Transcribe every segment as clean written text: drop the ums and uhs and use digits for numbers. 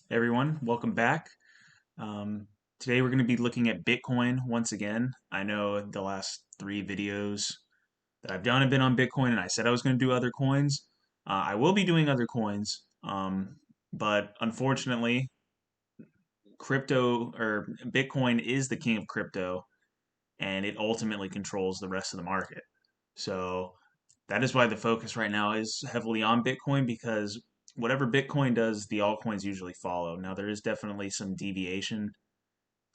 Hey everyone, welcome back. Um, Today we're going to be looking at Bitcoin once again. I know the last three videos that I've done have been on Bitcoin, and I said I was going to do other coins. I will be doing other coins, but unfortunately, crypto or Bitcoin is the king of crypto, and it ultimately controls the rest of the market. So that is why the focus right now is heavily on Bitcoin because whatever Bitcoin does, the altcoins usually follow. Now there is definitely some deviation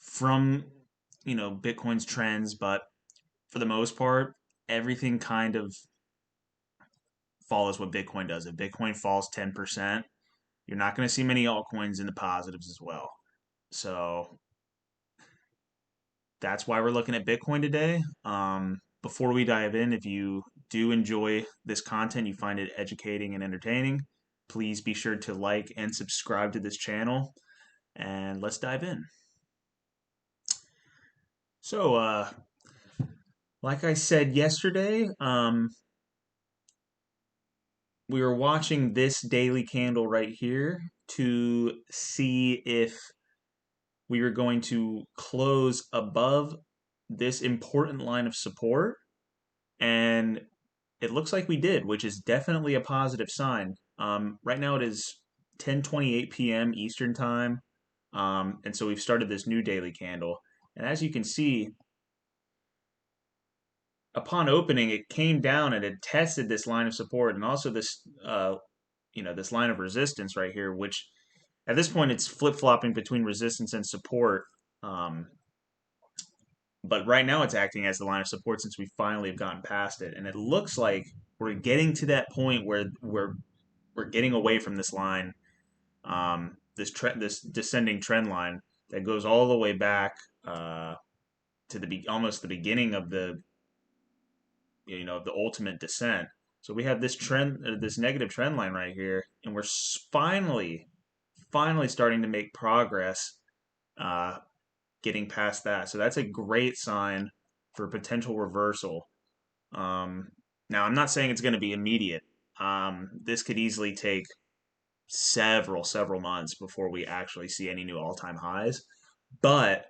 from Bitcoin's trends, but for the most part, everything kind of follows what Bitcoin does. If Bitcoin falls 10%, you're not going to see many altcoins in the positives as well. So that's why we're looking at Bitcoin today. Before we dive in, if you do enjoy this content, you find it educating and entertaining, please be sure to like and subscribe to this channel. And let's dive in. So, like I said yesterday, we were watching this daily candle right here to see if we were going to close above this important line of support. And it looks like we did, which is definitely a positive sign. Right now it is 10:28 p.m. Eastern time. And so we've started this new daily candle. And as you can see, upon opening, it came down and it tested this line of support and also this line of resistance right here, which at this point it's flip flopping between resistance and support. Um, but right now it's acting as the line of support since we finally have gotten past it, and it looks like we're getting to that point where we're getting away from this line, this descending trend line that goes all the way back to almost the beginning of the ultimate descent. So we have this trend, this negative trend line right here, and we're finally starting to make progress, uh, getting past that. So that's a great sign for potential reversal. Um, Now, I'm not saying it's going to be immediate. This could easily take several months before we actually see any new all-time highs. But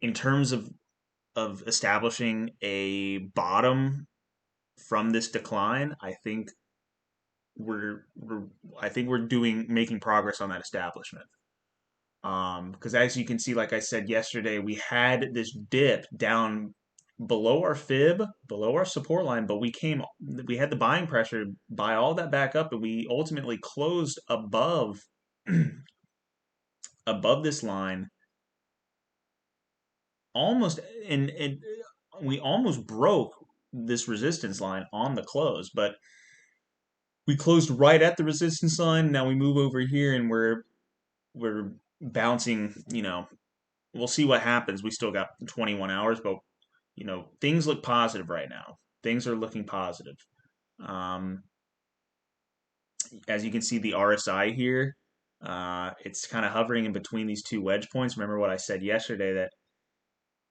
in terms of establishing a bottom from this decline, we're I think we're doing making progress on that establishment. Because as you can see, like I said yesterday, we had this dip down below our fib, below our support line, but we had the buying pressure, buy all that back up, and we ultimately closed above above this line, almost, and we almost broke this resistance line on the close, but we closed right at the resistance line. Now we move over here, and we're bouncing. We'll see what happens. We still got 21 hours, but things look positive right now. Things are looking positive. Um, as you can see, the RSI here, it's kind of hovering in between these two wedge points. Remember what I said yesterday, that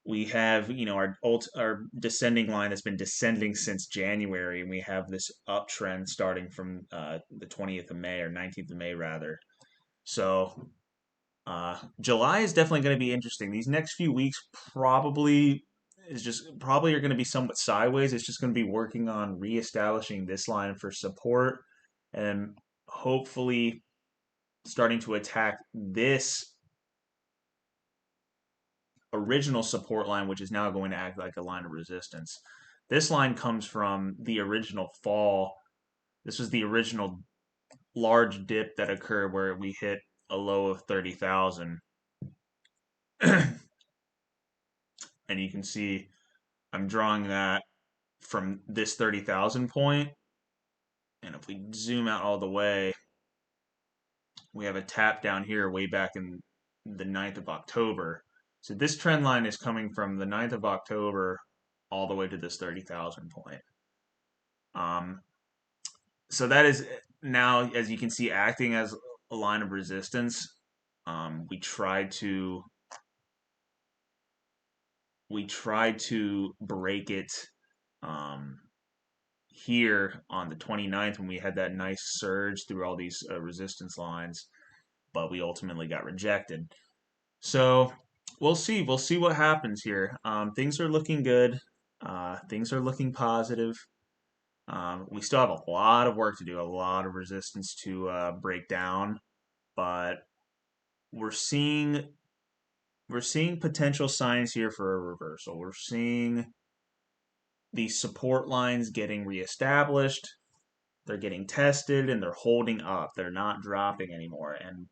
we have, our descending line that's been descending since January, and we have this uptrend starting from the 20th of May or 19th of May rather. So July is definitely going to be interesting. These next few weeks probably are going to be somewhat sideways. It's just going to be working on reestablishing this line for support and hopefully starting to attack this original support line, which is now going to act like a line of resistance. This line comes from the original fall. This was the original large dip that occurred where we hit a low of 30,000. And you can see I'm drawing that from this 30,000 point. And if we zoom out all the way, we have a tap down here way back in the 9th of October. So this trend line is coming from the 9th of October all the way to this 30,000 point. Um, so that is now, as you can see, acting as a line of resistance. We tried to break it um, here on the 29th when we had that nice surge through all these resistance lines. but we ultimately got rejected. So we'll see. We'll see what happens here. Things are looking good. Things are looking positive. We still have a lot of work to do, a lot of resistance to break down, but we're seeing we're seeing potential signs here for a reversal. We're seeing these support lines getting reestablished. They're getting tested and they're holding up. They're not dropping anymore. And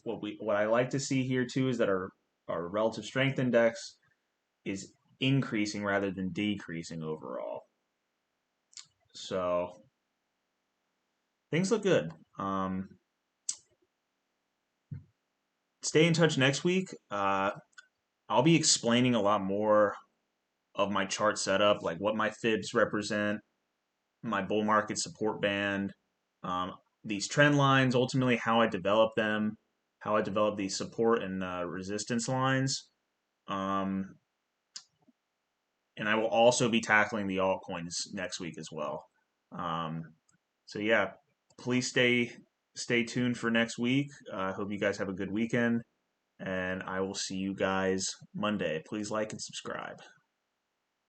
what I like to see here too is that our relative strength index is increasing rather than decreasing overall. So things look good. Stay in touch next week. I'll be explaining a lot more of my chart setup, like what my fibs represent, my bull market support band, um, these trend lines, ultimately how I develop them, how I develop these support and resistance lines. Um, and I will also be tackling the altcoins next week as well. Um, so yeah, please stay tuned for next week. I hope you guys have a good weekend, and I will see you guys Monday. Please like and subscribe.